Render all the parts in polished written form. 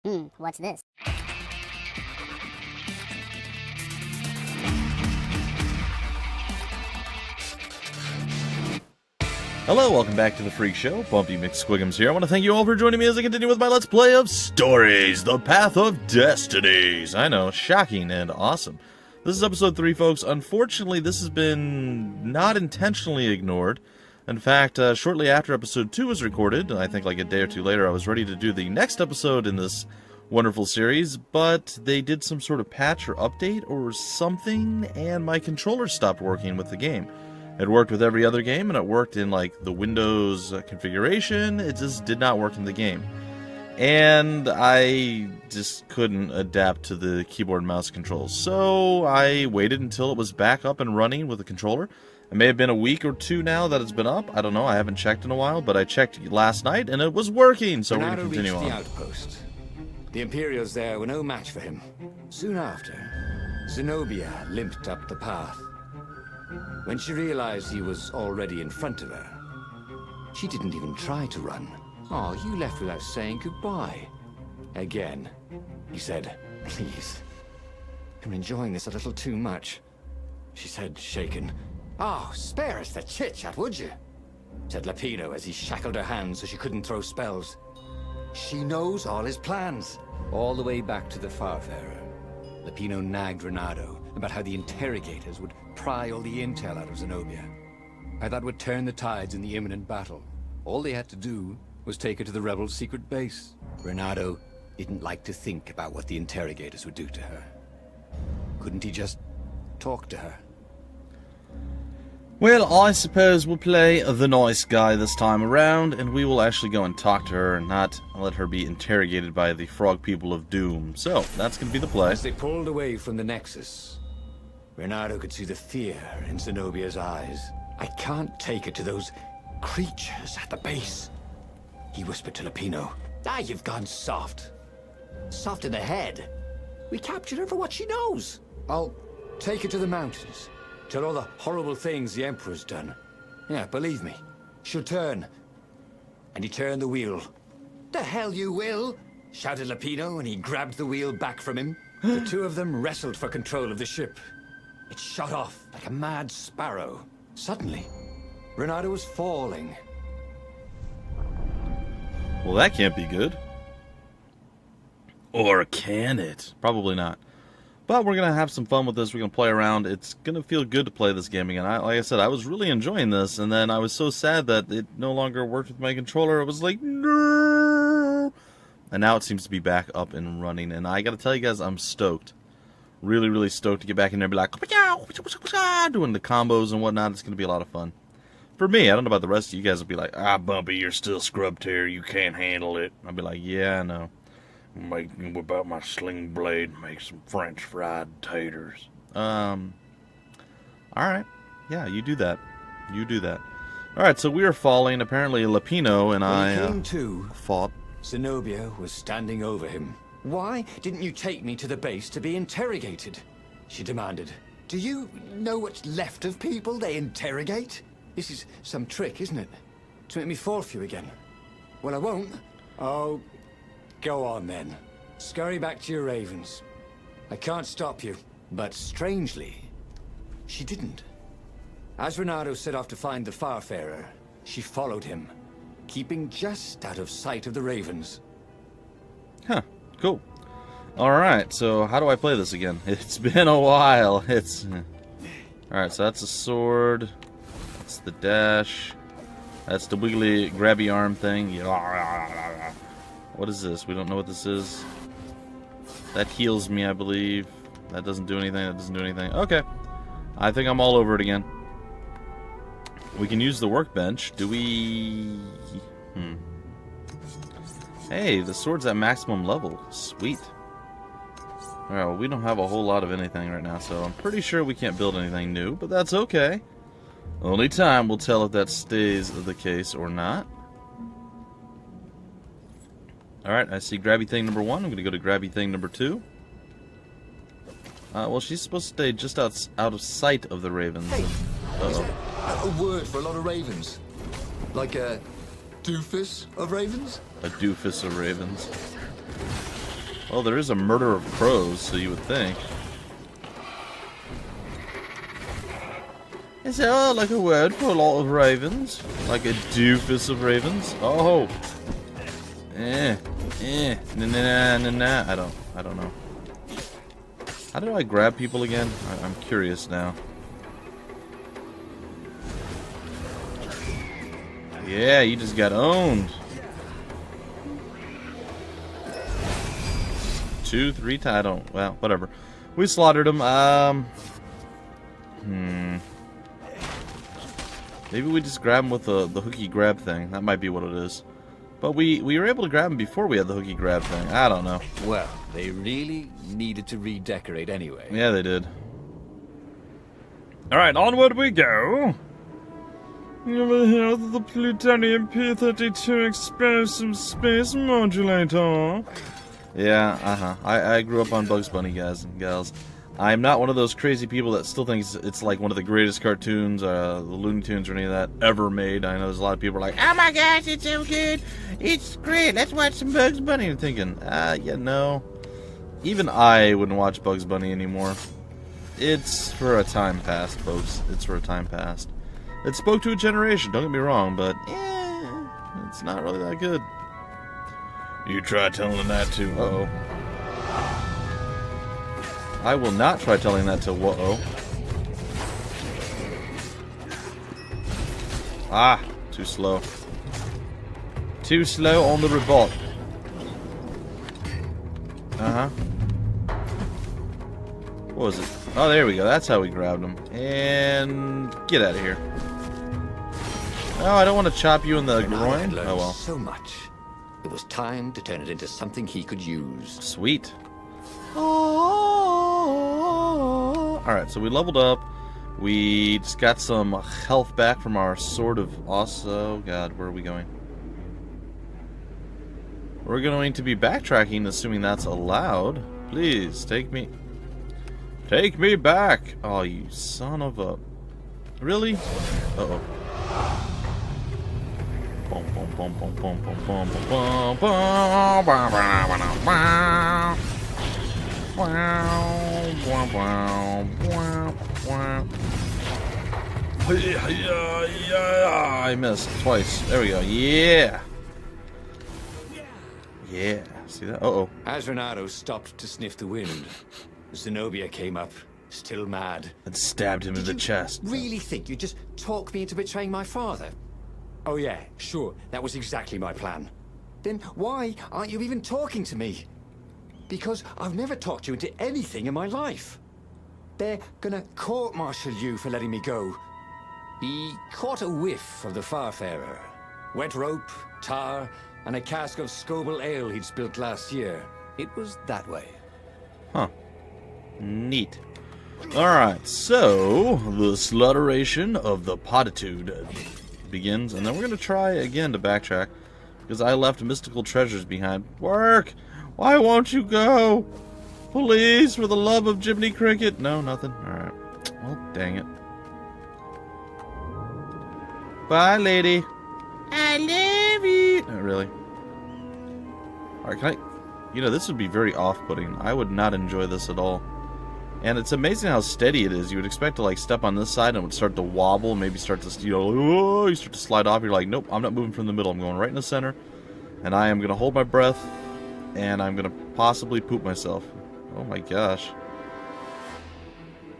What's this? Hello, welcome back to the Freak Show. Bumpy McSquigums here. I want to thank you all for joining me as I continue with my Let's Play of Stories, the Path of Destinies. I know, shocking and awesome. This is episode 3, folks. Unfortunately, this has been not intentionally ignored. In fact, shortly after episode 2 was recorded, I think like a day or two later, I was ready to do the next episode in this wonderful series, but they did some sort of patch or update or something, and my controller stopped working with the game. It worked with every other game, and it worked in like the Windows configuration. It just did not work in the game. And I just couldn't adapt to the keyboard and mouse controls. So I waited until it was back up and running with the controller. It may have been a week or two now that it's been up. I don't know. I haven't checked in a while, but I checked last night, and it was working. So we're going to continue on. The outpost. The Imperials there were no match for him. Soon after, Zenobia limped up the path. When she realized he was already in front of her, she didn't even try to run. Oh, you left without saying goodbye. Again, he said, please. I'm enjoying this a little too much. She said, shaken. Oh, spare us the chit-chat, would you? Said Lapino as he shackled her hands so she couldn't throw spells. She knows all his plans. All the way back to the Farfarer, Lapino nagged Renato about how the interrogators would pry all the intel out of Zenobia. How that would turn the tides in the imminent battle. All they had to do was take her to the rebels' secret base. Renato didn't like to think about what the interrogators would do to her. Couldn't he just talk to her? Well, I suppose we'll play the nice guy this time around, and we will actually go and talk to her and not let her be interrogated by the frog people of doom. So, that's going to be the play. As they pulled away from the Nexus, Renato could see the fear in Zenobia's eyes. I can't take her to those creatures at the base, he whispered to Lapino. Ah, you've gone soft. Soft in the head. We captured her for what she knows. I'll take her to the mountains. Tell all the horrible things the Emperor's done. Yeah, believe me, she'll turn. And he turned the wheel. The hell you will, shouted Lapino, and he grabbed the wheel back from him. The two of them wrestled for control of the ship. It shot off like a mad sparrow. Suddenly, Renato was falling. Well, that can't be good. Or can it? Probably not. But we're going to have some fun with this. We're going to play around. It's going to feel good to play this game again. Like I said, I was really enjoying this, and then I was so sad that it no longer worked with my controller. I was like, no! And now it seems to be back up and running. And I got to tell you guys, I'm stoked. Really, really stoked to get back in there and be like, doing the combos and whatnot. It's going to be a lot of fun. For me, I don't know about the rest of you guys will be like, ah, Bumpy, you're still scrub tear. You can't handle it. I'll be like, yeah, I know. Whip out my sling blade and make some French fried taters. Alright. Yeah, you do that. You do that. Alright, so we are falling. Apparently, Lapino and I fought. Zenobia was standing over him. Why didn't you take me to the base to be interrogated? She demanded. Do you know what's left of people they interrogate? This is some trick, isn't it? To make me fall for you again. Well, I won't. Oh, go on then. Scurry back to your ravens. I can't stop you. But strangely, she didn't. As Renato set off to find the Farfarer, she followed him, keeping just out of sight of the ravens. Huh. Cool. Alright, so how do I play this again? It's been a while. Alright, so that's a sword. That's the dash. That's the wiggly grabby arm thing. What is this? We don't know what this is. That heals me, I believe. That doesn't do anything. That doesn't do anything. Okay. I think I'm all over it again. We can use the workbench. Do we... Hey, the sword's at maximum level. Sweet. Alright, well, we don't have a whole lot of anything right now, so I'm pretty sure we can't build anything new, but that's okay. Only time will tell if that stays the case or not. Alright, I see grabby thing number 1. I'm going to go to grabby thing number 2. Well, she's supposed to stay just out of sight of the ravens. Hey, is there a word for a lot of ravens? Like a doofus of ravens? A doofus of ravens. Well, there is a murder of crows, so you would think. Is that like a word for a lot of ravens? Like a doofus of ravens? Oh! Nah. I don't know. How do I grab people again? I'm curious now. Yeah, you just got owned. 2, 3 times. I don't. Well, whatever. We slaughtered him. Maybe we just grab him with the hooky grab thing. That might be what it is. But we were able to grab him before we had the hooky grab thing. I don't know. Well, they really needed to redecorate anyway. Yeah, they did. Alright, onward we go. Over here, the plutonium P-32 explosive space modulator. Yeah, I grew up on Bugs Bunny, guys and gals. I'm not one of those crazy people that still thinks it's like one of the greatest cartoons, the Looney Tunes or any of that ever made. I know there's a lot of people like, oh my gosh, it's so good. It's great. Let's watch some Bugs Bunny. And thinking, yeah, no. Even I wouldn't watch Bugs Bunny anymore. It's for a time past, folks. It's for a time past. It spoke to a generation, don't get me wrong, but it's not really that good. You try telling that to, uh-oh. I will not try telling that to whoa. Ah, too slow. Too slow on the revolt. What was it? Oh, there we go. That's how we grabbed him. And get out of here. Oh, I don't want to chop you in the groin. Oh well. So much. It was time to turn it into something he could use. Sweet. Alright, so we leveled up. We just got some health back from our Sword of Oh god, where are we going? We're going to be backtracking, assuming that's allowed. Please, take me. Take me back! Oh, you son of a... Really? Uh-oh. I missed twice. There we go. Yeah. Yeah. See that? Uh-oh. As Renato stopped to sniff the wind, Zenobia came up, still mad. And stabbed him in the chest. Really think you'd just talk me into betraying my father? Oh yeah, sure. That was exactly my plan. Then why aren't you even talking to me? Because I've never talked you into anything in my life. They're gonna court-martial you for letting me go. He caught a whiff of the Farfarer. Wet rope, tar, and a cask of Scobel ale he'd spilt last year. It was that way. Huh. Neat. Alright, so the slaughteration of the Potitude begins, and then we're going to try again to backtrack, because I left mystical treasures behind. Work! Why won't you go? Please, for the love of Jiminy Cricket. No, nothing. Alright. Well, dang it. Bye, lady. I love you. Not really. Alright, can I... You know, this would be very off-putting. I would not enjoy this at all. And it's amazing how steady it is. You would expect to, like, step on this side and it would start to wobble, maybe start to, you know, oh, you start to slide off. You're like, nope, I'm not moving from the middle. I'm going right in the center. And I am going to hold my breath. And I'm going to possibly poop myself. Oh, my gosh.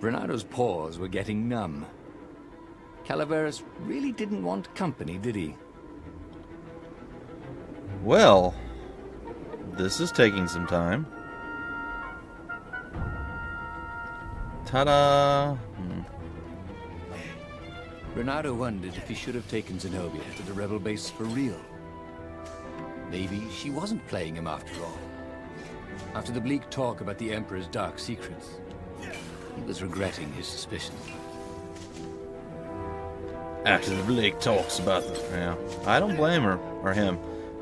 Renato's paws were getting numb. Calaveras really didn't want company, did he? Well, this is taking some time. Ta-da! Renato wondered if he should have taken Zenobia to the rebel base for real. Maybe she wasn't playing him after all. After the bleak talk about the Emperor's dark secrets, he was regretting his suspicion. After the bleak talks about the... Yeah. I don't blame her, or him.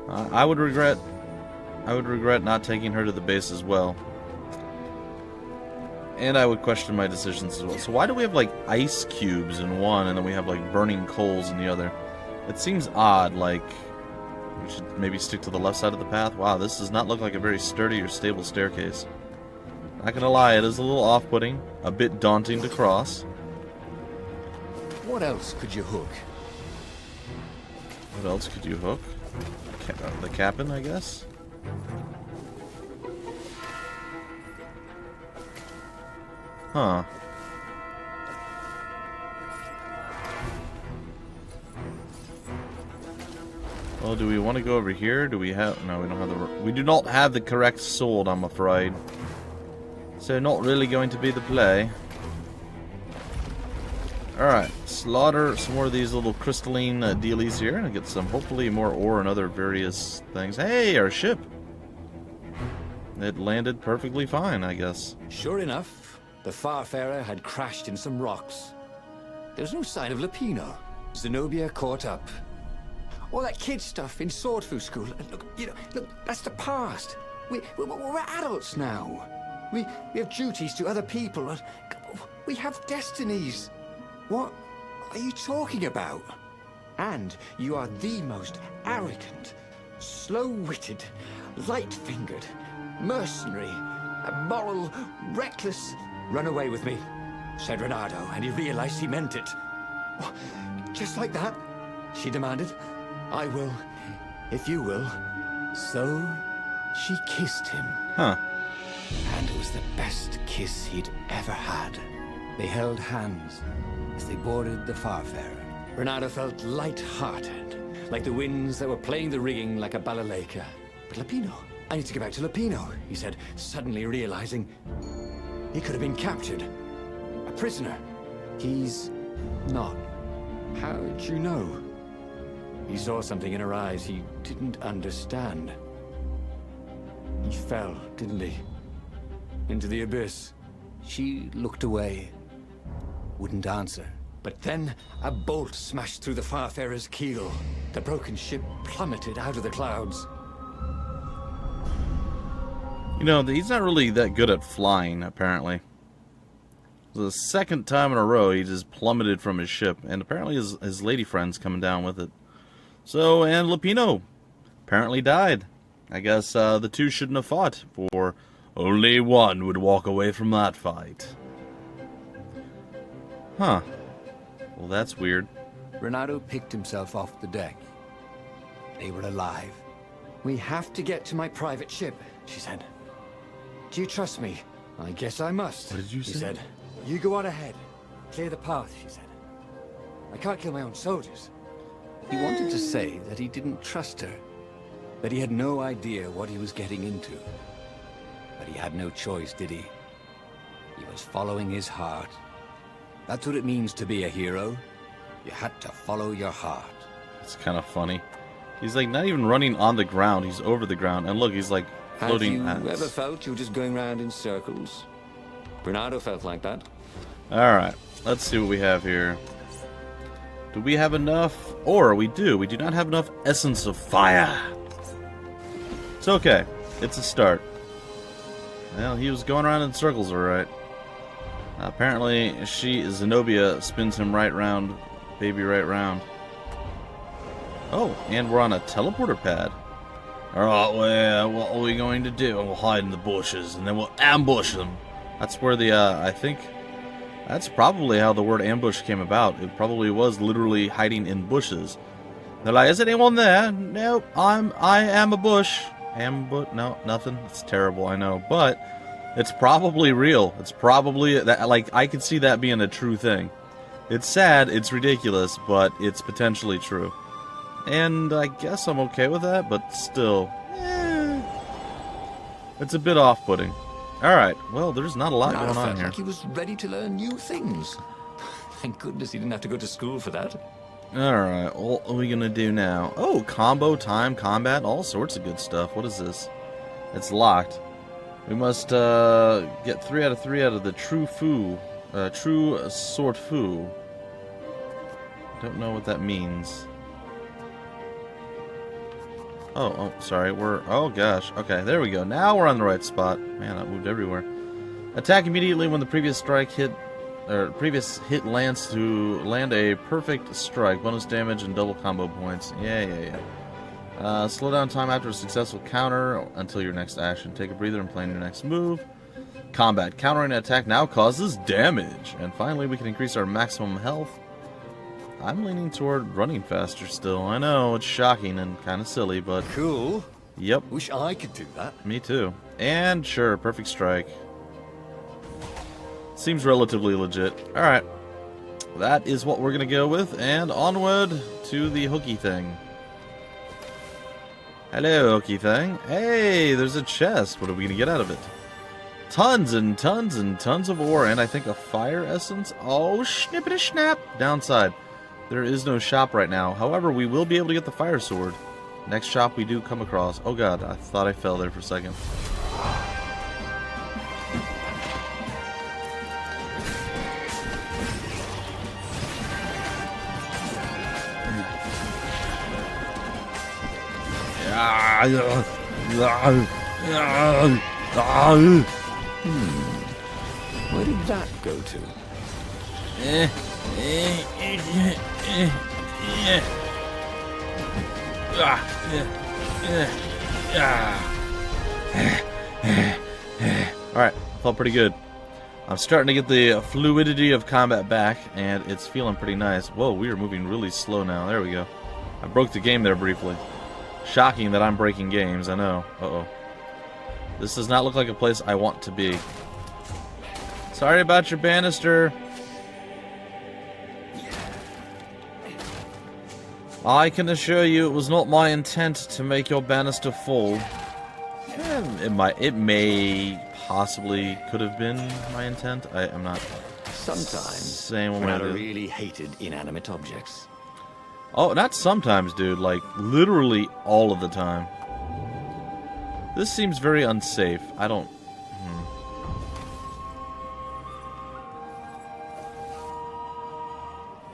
I would regret not taking her to the base as well. And I would question my decisions as well. So why do we have, like, ice cubes in one, and then we have, like, burning coals in the other? It seems odd, like... We should maybe stick to the left side of the path. Wow, this does not look like a very sturdy or stable staircase. Not gonna lie, it is a little off-putting, a bit daunting to cross. What else could you hook? What else could you hook? The cabin, I guess? Huh. Well, do we want to go over here? Do we have... No, we don't have the... We do not have the correct sword, I'm afraid. So not really going to be the play. Alright, slaughter some more of these little crystalline dealies here and get some, hopefully, more ore and other various things. Hey, our ship! It landed perfectly fine, I guess. Sure enough, the Farfarer had crashed in some rocks. There was no sign of Lapino. Zenobia caught up. All that kid stuff in Swordfu School. Look, look, that's the past. We're adults now. We have duties to other people. We have destinies. What are you talking about? And you are the most arrogant, slow-witted, light-fingered, mercenary, immoral, reckless... Run away with me, said Renato, and he realized he meant it. What? Just like that? She demanded. I will, if you will. So, she kissed him. Huh. And it was the best kiss he'd ever had. They held hands as they boarded the Farfarer. Renato felt light-hearted, like the winds that were playing the rigging like a balalaika. But Lapino, I need to get back to Lapino, he said, suddenly realizing he could have been captured. A prisoner. He's not. How'd you know? He saw something in her eyes he didn't understand. He fell, didn't he? Into the abyss. She looked away. Wouldn't answer. But then a bolt smashed through the Farfarer's keel. The broken ship plummeted out of the clouds. You know, he's not really that good at flying, apparently. The second time in a row he just plummeted from his ship, and apparently his lady friend's coming down with it. So, and Lapino apparently died. I guess the two shouldn't have fought, for only one would walk away from that fight. Huh. Well, that's weird. Renato picked himself off the deck. They were alive. We have to get to my private ship, she said. Do you trust me? I guess I must. What did you say? He said. You go on ahead. Clear the path, she said. I can't kill my own soldiers. He wanted to say that he didn't trust her, that he had no idea what he was getting into. But he had no choice, did he? He was following his heart. That's what it means to be a hero. You had to follow your heart. It's kind of funny. He's like not even running on the ground, he's over the ground. And look, he's like floating. Have you ever felt you were just going round in circles? Bernardo felt like that. Alright, let's see what we have here. Do we have enough? Or we do. We do not have enough essence of fire. It's okay. It's a start. Well, he was going around in circles, alright. Apparently, Zenobia, spins him right round, baby right round. Oh, and we're on a teleporter pad. Alright, well, what are we going to do? We'll hide in the bushes, and then we'll ambush them. That's where the, I think, that's probably how the word ambush came about. It probably was literally hiding in bushes. They're like, is anyone there? Nope, I am a bush. No, nothing. It's terrible, I know. But it's probably real. It's probably, that. Like, I could see that being a true thing. It's sad, it's ridiculous, but it's potentially true. And I guess I'm okay with that, but still, it's a bit off-putting. Alright, well, there's not a lot going on here. Like he was ready to learn new things. Thank goodness he didn't have to go to school for that. Alright, what are we gonna do now? Oh, combo, time, combat, all sorts of good stuff. What is this? It's locked. We must get 3 out of 3 out of the true sword fu. Don't know what that means. Oh, sorry, oh gosh, okay, there we go, now we're on the right spot. Man, that moved everywhere. Attack immediately when the previous hit lands to land a perfect strike, bonus damage and double combo points. Yeah. Slow down time after a successful counter until your next action. Take a breather and plan your next move. Combat. Countering an attack now causes damage. And finally, we can increase our maximum health. I'm leaning toward running faster still. I know, it's shocking and kind of silly, but... Cool. Yep. Wish I could do that. Me too. And sure, perfect strike. Seems relatively legit. Alright. That is what we're going to go with. And onward to the hooky thing. Hello, hooky thing. Hey, there's a chest. What are we going to get out of it? Tons and tons and tons of ore. And I think a fire essence. Oh, snippity snap. Downside. There is no shop right now. However, we will be able to get the fire sword. Next shop we do come across. Oh god, I thought I fell there for a second. Where did that go to? Alright, felt pretty good. I'm starting to get the fluidity of combat back, and it's feeling pretty nice. Whoa, we are moving really slow now. There we go. I broke the game there briefly. Shocking that I'm breaking games, I know. Uh-oh. This does not look like a place I want to be. Sorry about your banister. I can assure you it was not my intent to make your banister fall. It may possibly could have been my intent. I'm not Sometimes, saying one way or the Renata other. really hated inanimate objects. Oh, not sometimes, dude. Like, literally all of the time. This seems very unsafe. I don't...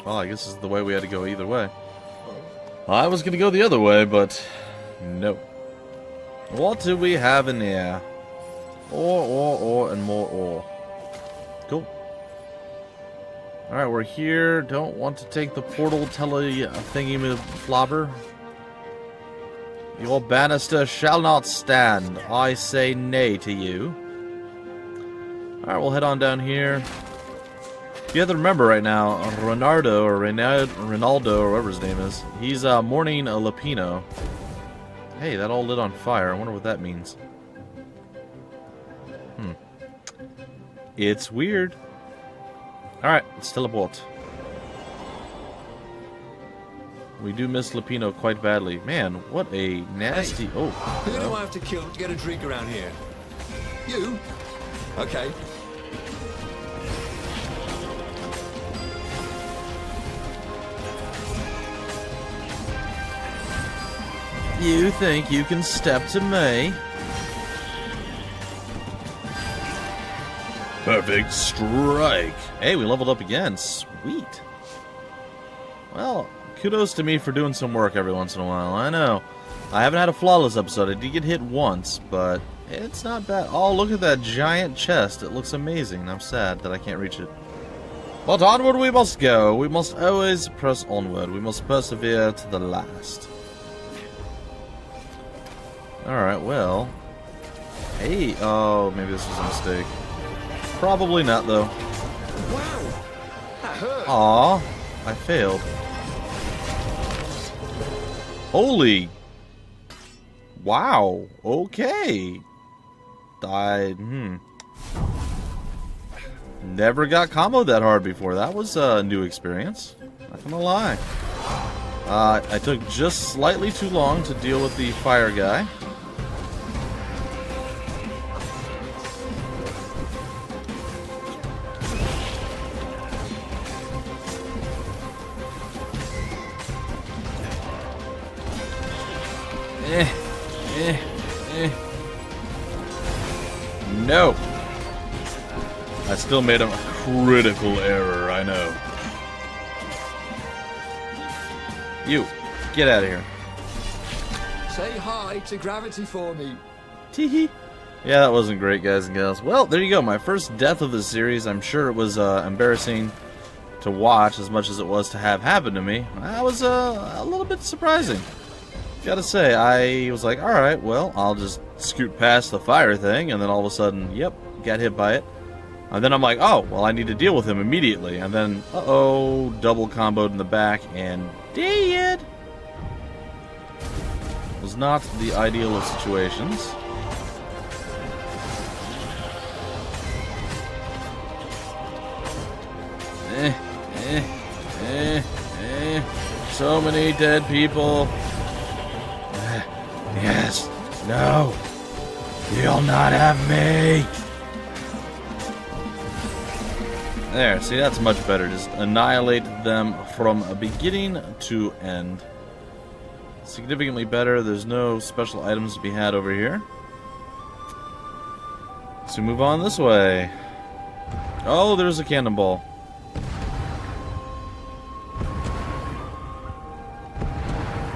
Well, I guess this is the way we had to go either way. I was going to go the other way, but... no. What do we have in here? Ore, and more ore. Cool. Alright, we're here. Don't want to take the portal thingy-flobber. Your banister shall not stand. I say nay to you. Alright, we'll head on down here. You have to remember right now, Ronaldo, or whatever his name is, he's mourning a Lapino. Hey, that all lit on fire. I wonder what that means. It's weird. Alright, let's teleport. We do miss Lapino quite badly. Man, what a nasty... Hey, oh. Who do I have to kill to get a drink around here? You? Okay. You think you can step to me? Perfect strike. Hey, we leveled up again. Sweet. Well, kudos to me for doing some work every once in a while. I know. I haven't had a flawless episode. I did get hit once, but it's not bad. Oh, look at that giant chest. It looks amazing. I'm sad that I can't reach it. But onward we must go. We must always press onward. We must persevere to the last. Alright, well. Hey, oh, maybe this was a mistake. Probably not, though. Wow! That hurt! Aw, I failed. Holy. Wow, okay. Never got comboed that hard before. That was a new experience. Not gonna lie. I took just slightly too long to deal with the fire guy. No. I still made a critical error, I know. You, get out of here. Say hi to gravity for me. Teehee. Yeah, that wasn't great, guys and gals. Well, there you go. My first death of the series. I'm sure it was embarrassing to watch as much as it was to have happen to me. That was a little bit surprising. Gotta say, I was like, alright, well, I'll just scoot past the fire thing, and then all of a sudden, yep, got hit by it. And then I'm like, oh, well, I need to deal with him immediately. And then, uh-oh, double comboed in the back, and dead. Was not the ideal of situations. So many dead people. Yes. No. You'll not have me. There. See, that's much better. Just annihilate them from beginning to end. Significantly better. There's no special items to be had over here. So move on this way. Oh, there's a cannonball.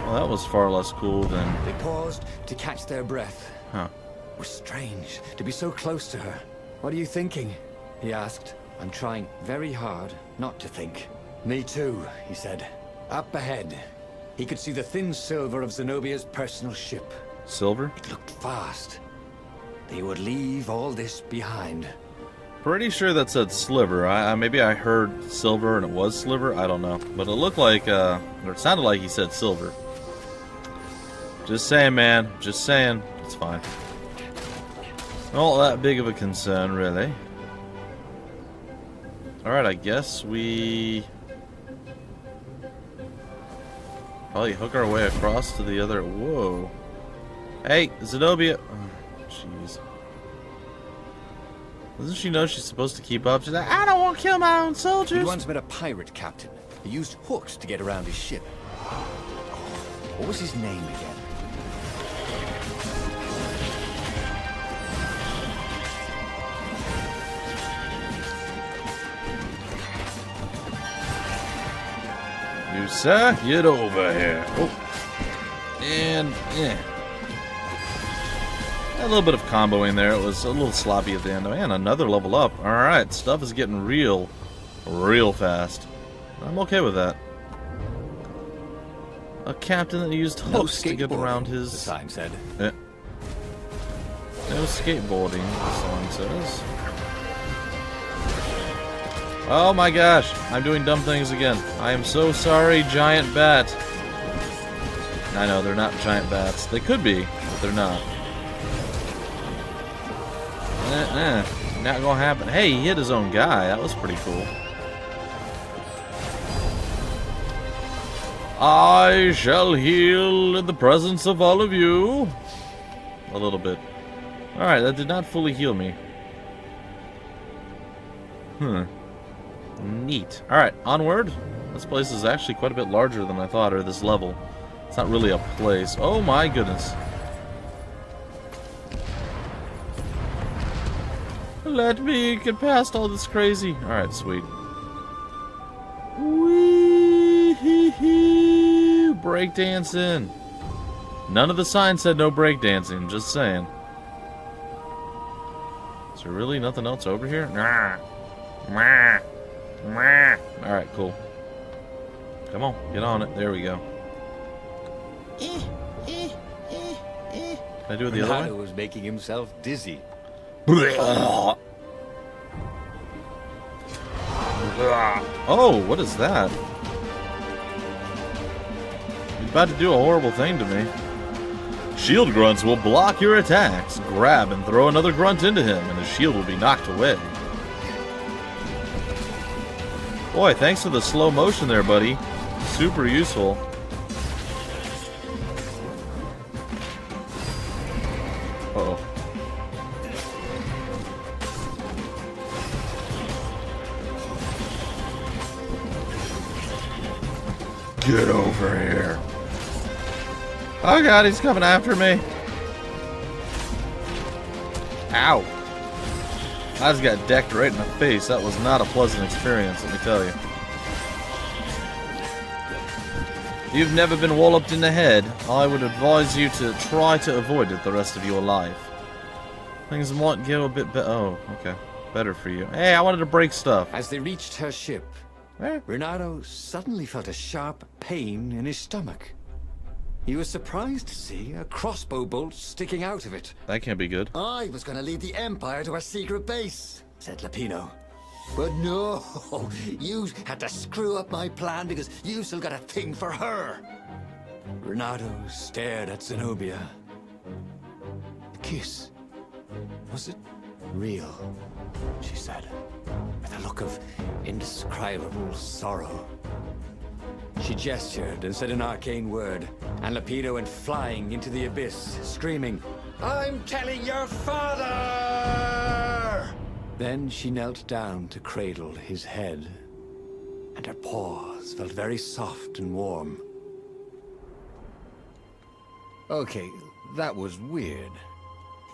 Well, that was far less cool than... They paused to catch their breath. Huh. It was strange to be so close to her. What are you thinking? He asked. I'm trying very hard not to think. Me too, he said. Up ahead, he could see the thin silver of Zenobia's personal ship. Silver? It looked fast. They would leave all this behind. Pretty sure that said sliver. Maybe I heard silver and it was sliver. I don't know. But it looked like, or it sounded like he said silver. Just saying, man. Just saying. It's fine. Not that big of a concern, really. Alright, I guess we... probably hook our way across to the other... Whoa. Hey, Zenobia... oh, jeez. Doesn't she know she's supposed to keep up? She's like, I don't want to kill my own soldiers. He once met a pirate captain. He used hooks to get around his ship. What was his name again? You, sir, get over here. Oh. And, a little bit of comboing there. It was a little sloppy at the end. Man, another level up. Alright, stuff is getting real fast. I'm okay with that. A captain that used hooks to get around his... the sign said. No skateboarding, the song says. Oh my gosh, I'm doing dumb things again. I am so sorry, giant bat. I know, they're not giant bats. They could be, but they're not. Not gonna happen. Hey, he hit his own guy. That was pretty cool. I shall heal in the presence of all of you. A little bit. Alright, that did not fully heal me. Neat. Alright, onward. This place is actually quite a bit larger than I thought, or this level. It's not really a place. Oh my goodness. Let me get past all this crazy. Alright, sweet. Wee-hee-hee. Breakdancing. None of the signs said no breakdancing, just saying. Is there really nothing else over here? Nah. Alright, cool. Come on, get on it. There we go. Can I do it the other way? was making himself dizzy. Oh, what is that? He's about to do a horrible thing to me. Shield grunts will block your attacks. Grab and throw another grunt into him, and his shield will be knocked away. Boy, thanks for the slow motion there, buddy. Super useful. Uh-oh. Get over here. Oh god, he's coming after me. Ow. I just got decked right in the face. That was not a pleasant experience, let me tell you. You've never been walloped in the head. I would advise you to try to avoid it the rest of your life. Things might get a bit better. Oh, okay. Better for you. Hey, I wanted to break stuff. As they reached her ship, Renato suddenly felt a sharp pain in his stomach. he was surprised to see a crossbow bolt sticking out of it. That can't be good. I was going to lead the Empire to a secret base, said Lapino. But no, you had to screw up my plan because you still got a thing for her. Renato stared at Zenobia. The kiss, was it real? She said, with a look of indescribable sorrow. She gestured and said an arcane word, and Lapino went flying into the abyss, screaming, "I'm telling your father!" Then she knelt down to cradle his head, and her paws felt very soft and warm. Okay, that was weird.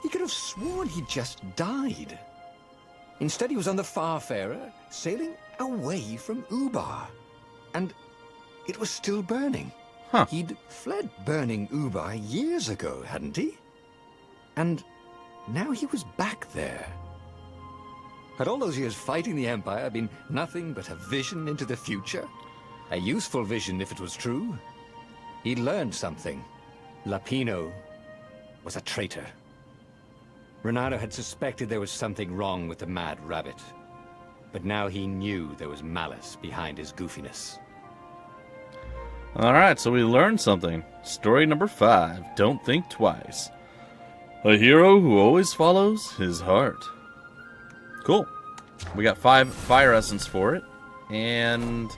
He could have sworn he just died. Instead, he was on the Farfarer, sailing away from Ubar. And it was still burning. Huh. He'd fled burning Ubar years ago, hadn't he? And now he was back there. Had all those years fighting the Empire been nothing but a vision into the future? A useful vision if it was true. He'd learned something. Lapino was a traitor. Renato had suspected there was something wrong with the Mad Rabbit. But now he knew there was malice behind his goofiness. Alright, so we learned something. Story number 5, Don't Think Twice. A hero who always follows his heart. Cool. We got 5 fire essence for it. And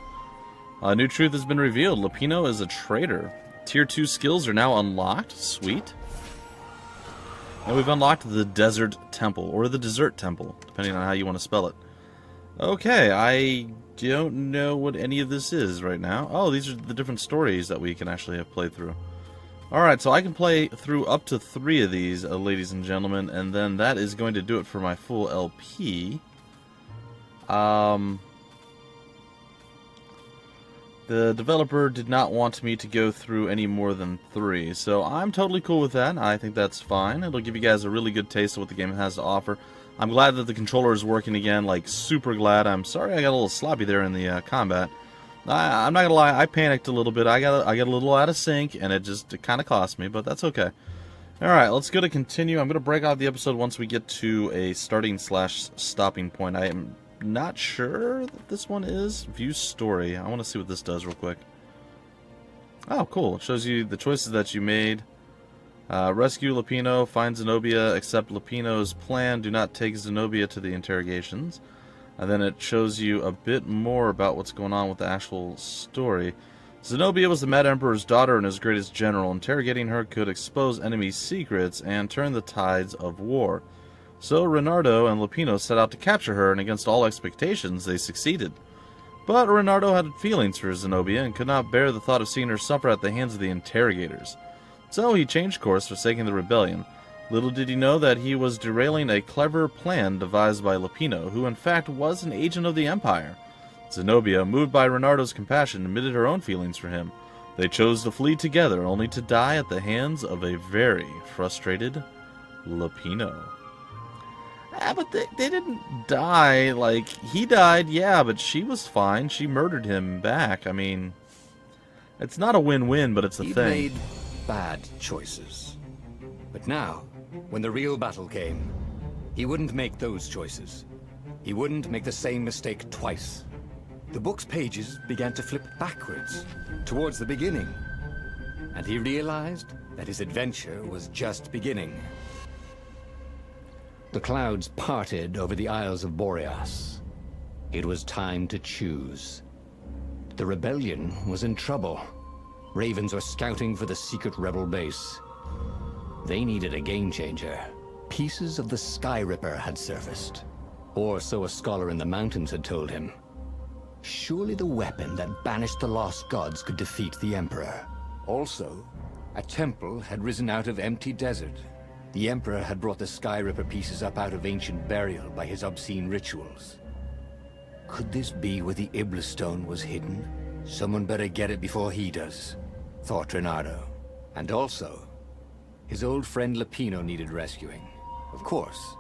a new truth has been revealed. Lapino is a traitor. Tier 2 skills are now unlocked. Sweet. And we've unlocked the Desert Temple, or the Desert Temple, depending on how you want to spell it. Okay, I don't know what any of this is right now. Oh, these are the different stories that we can actually have played through. Alright, so I can play through up to 3 of these, ladies and gentlemen, and then that is going to do it for my full LP. The developer did not want me to go through any more than 3, so I'm totally cool with that. I think that's fine. It'll give you guys a really good taste of what the game has to offer. I'm glad that the controller is working again, like super glad. I'm sorry I got a little sloppy there in the combat. I'm not gonna lie, I panicked a little bit. I got a little out of sync, and it kind of cost me, but that's okay. Alright, let's go to continue. I'm going to break off the episode once we get to a starting/stopping point. I am not sure that this one is. View story. I want to see what this does real quick. Oh, cool. It shows you the choices that you made. Rescue Lapino, find Zenobia, accept Lapino's plan, do not take Zenobia to the interrogations. And then it shows you a bit more about what's going on with the actual story. Zenobia was the Mad Emperor's daughter and his greatest general. Interrogating her could expose enemy secrets and turn the tides of war. So Renato and Lapino set out to capture her, and against all expectations, they succeeded. But Renato had feelings for Zenobia and could not bear the thought of seeing her suffer at the hands of the interrogators. So he changed course, forsaking the rebellion. Little did he know that he was derailing a clever plan devised by Lapino, who in fact was an agent of the Empire. Zenobia, moved by Renato's compassion, admitted her own feelings for him. They chose to flee together, only to die at the hands of a very frustrated Lapino. But they didn't die, like, he died, yeah, but she was fine. She murdered him back. I mean, it's not a win-win, but it's a thing. He made bad choices. But now, when the real battle came, he wouldn't make those choices. He wouldn't make the same mistake twice. The book's pages began to flip backwards, towards the beginning. And he realized that his adventure was just beginning. The clouds parted over the Isles of Boreas. It was time to choose. The rebellion was in trouble. Ravens were scouting for the secret rebel base. They needed a game changer. Pieces of the Sky Ripper had surfaced. Or so a scholar in the mountains had told him. Surely the weapon that banished the lost gods could defeat the Emperor. Also, a temple had risen out of empty desert. The Emperor had brought the Sky Ripper pieces up out of ancient burial by his obscene rituals. Could this be where the Iblis stone was hidden? Someone better get it before he does, thought Renato. And also, his old friend Lapino needed rescuing. Of course,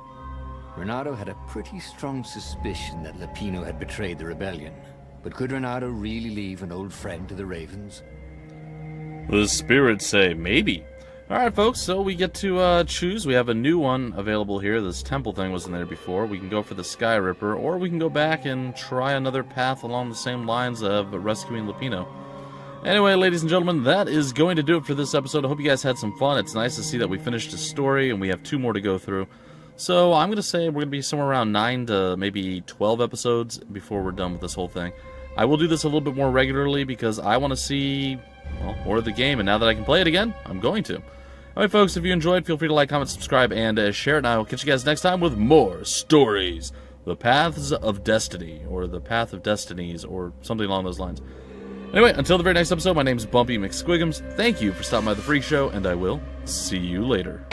Renato had a pretty strong suspicion that Lapino had betrayed the rebellion. But could Renato really leave an old friend to the Ravens? The spirits say maybe. Alright, folks, so we get to choose. We have a new one available here. This temple thing wasn't there before. We can go for the Sky Ripper, or we can go back and try another path along the same lines of rescuing Lapino. Anyway, ladies and gentlemen, that is going to do it for this episode. I hope you guys had some fun. It's nice to see that we finished a story, and we have 2 more to go through. So I'm going to say we're going to be somewhere around 9 to maybe 12 episodes before we're done with this whole thing. I will do this a little bit more regularly because I want to see, well, more of the game, and now that I can play it again, I'm going to. Alright folks, if you enjoyed, feel free to like, comment, subscribe, and share it, and I will catch you guys next time with more stories. The Paths of Destiny, or the Path of Destinies, or something along those lines. Anyway, until the very next episode, my name is Bumpy McSquigums. Thank you for stopping by The Freak Show, and I will see you later.